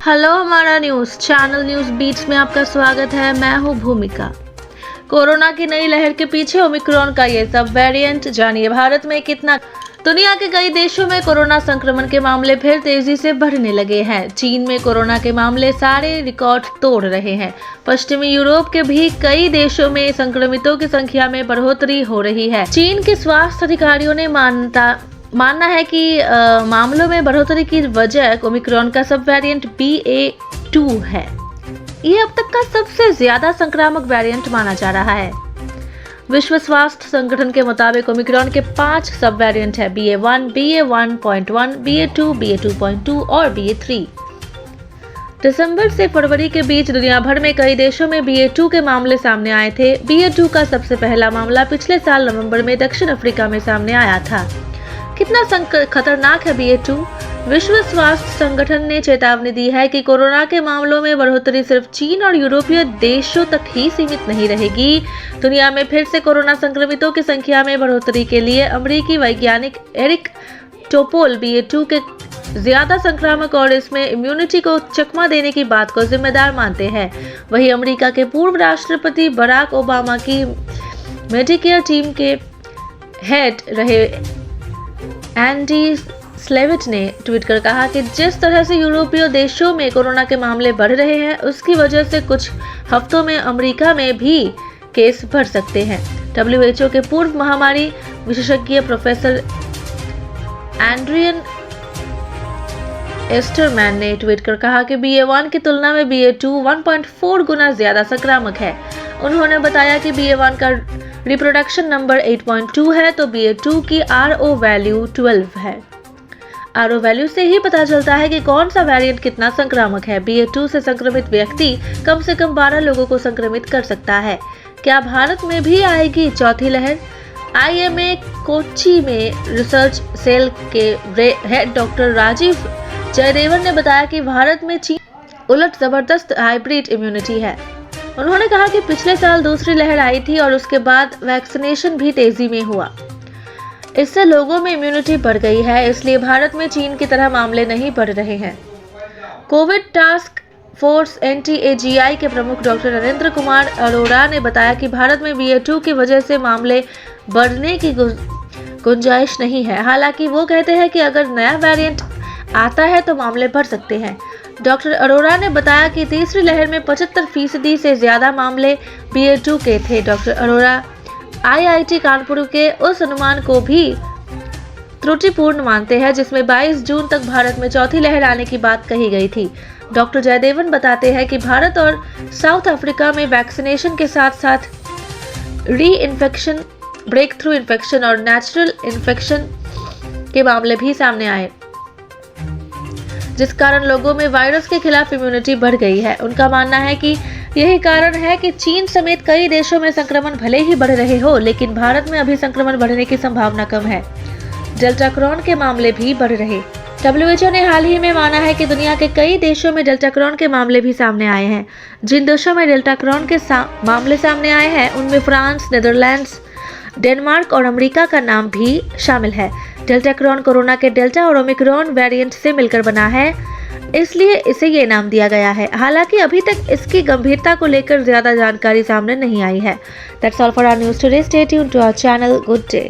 Hello, हमारा news channel news beats में आपका स्वागत है। मैं हूं भूमिका। कोरोना की नई लहर के पीछे ओमिक्रॉन का ये सब वेरिएंट, जानिए भारत में कितना। दुनिया के कई देशों में कोरोना संक्रमण के मामले फिर तेजी से बढ़ने लगे हैं। चीन में कोरोना के मामले सारे रिकॉर्ड तोड़ रहे हैं। पश्चिमी यूरोप के भी कई देशों में संक्रमितों की संख्या में बढ़ोतरी हो रही है। चीन के स्वास्थ्य अधिकारियों ने मानना है कि मामलों में बढ़ोतरी की वजह ओमिक्रॉन का सब वेरिएंट BA.2 है। ये अब तक का सबसे ज्यादा संक्रामक वेरिएंट माना जा रहा है। विश्व स्वास्थ्य संगठन के मुताबिक ओमिक्रॉन के 5 सब वेरिएंट है: BA.1, BA.1.1, BA.2, BA.2.2 और BA.3। दिसंबर से फरवरी के बीच दुनिया भर में कई देशों में BA.2 के मामले सामने आए थे। BA.2 का सबसे पहला मामला पिछले साल नवंबर में दक्षिण अफ्रीका में सामने आया था। कितना खतरनाक है BA.2? विश्व स्वास्थ्य संगठन ने चेतावनी दी है कि कोरोना के मामलों में बढ़ोतरी सिर्फ चीन और यूरोपीय देशों तक ही सीमित नहीं रहेगी। दुनिया में फिर से कोरोना संक्रमितों की संख्या में बढ़ोतरी के लिए अमेरिकी वैज्ञानिक एरिक टोपोल BA.2 के ज्यादा संक्रामक और इसमें इम्यूनिटी को चकमा देने की बात को जिम्मेदार मानते हैं। वहीं अमेरिका के पूर्व राष्ट्रपति बराक ओबामा की मेडिकेयर टीम के हेड रहे एंडी स्लेविट ने ट्वीट कर कहा कि जिस तरह से यूरोपीय देशों में कोरोना के मामले बढ़ रहे हैं, उसकी वजह से कुछ हफ्तों में अमेरिका में भी केस बढ़ सकते हैं। WHO के पूर्व महामारी विशेषज्ञ प्रोफेसर एंड्रियन एस्टरमैन ने ट्वीट कर कहा कि BA.1 की तुलना में BA.2 1.4 गुना ज्यादा संक्रामक है। उन्होंने बताया कि BA.1 का रिप्रोडक्शन नंबर 8.2 है तो BA.2 की RO वैल्यू 12 है। RO वैल्यू से ही पता चलता है कि कौन सा वेरिएंट कितना संक्रामक है। BA.2 से संक्रमित व्यक्ति कम से कम 12 लोगों को संक्रमित कर सकता है। क्या भारत में भी आएगी चौथी लहर? IMA कोच्चि में रिसर्च सेल के हेड डॉक्टर राजीव जयदेवन ने बताया कि भारत में चीन उलट जबरदस्त हाइब्रिड इम्यूनिटी है। उन्होंने कहा कि पिछले साल दूसरी लहर आई थी और उसके बाद वैक्सीनेशन भी तेजी में हुआ। इससे लोगों में इम्यूनिटी बढ़ गई है, इसलिए भारत में चीन की तरह मामले नहीं बढ़ रहे हैं। कोविड टास्क फोर्स NTAGI के प्रमुख डॉक्टर नरेंद्र कुमार अरोड़ा ने बताया कि भारत में BA.2 की वजह से मामले बढ़ने की गुंजाइश नहीं है। हालांकि वो कहते हैं कि अगर नया वेरिएंट आता है तो मामले बढ़ सकते हैं। डॉक्टर अरोड़ा ने बताया कि तीसरी लहर में 75% से ज्यादा मामले BA.2 के थे। डॉक्टर अरोड़ा IIT कानपुर के उस अनुमान को भी त्रुटिपूर्ण मानते हैं जिसमें 22 जून तक भारत में चौथी लहर आने की बात कही गई थी। डॉक्टर जयदेवन बताते हैं कि भारत और साउथ अफ्रीका में वैक्सीनेशन के साथ साथ री-इन्फेक्शन, ब्रेक थ्रू इन्फेक्शन और नेचुरल इन्फेक्शन के मामले भी सामने आए, जिस कारण लोगों में वायरस के खिलाफ इम्यूनिटी बढ़ गई है। उनका मानना है कि यही कारण है कि चीन समेत कई देशों में संक्रमण भले ही बढ़ रहे हो, लेकिन भारत में अभी संक्रमण बढ़ने की संभावना कम है। डेल्टा क्रॉन के मामले भी बढ़ रहे। WHO ने हाल ही में माना है कि दुनिया के कई देशों में डेल्टा क्रॉन के मामले भी सामने आए हैं। जिन देशों में डेल्टा क्रॉन के मामले सामने आए हैं उनमें फ्रांस, नेदरलैंड्स, डेनमार्क और अमेरिका का नाम भी शामिल है। डेल्टा क्रॉन कोरोना के डेल्टा और ओमिक्रॉन वेरिएंट से मिलकर बना है, इसलिए इसे ये नाम दिया गया है। हालांकि अभी तक इसकी गंभीरता को लेकर ज्यादा जानकारी सामने नहीं आई है। That's all for our news today. Stay tuned to our channel. Good day.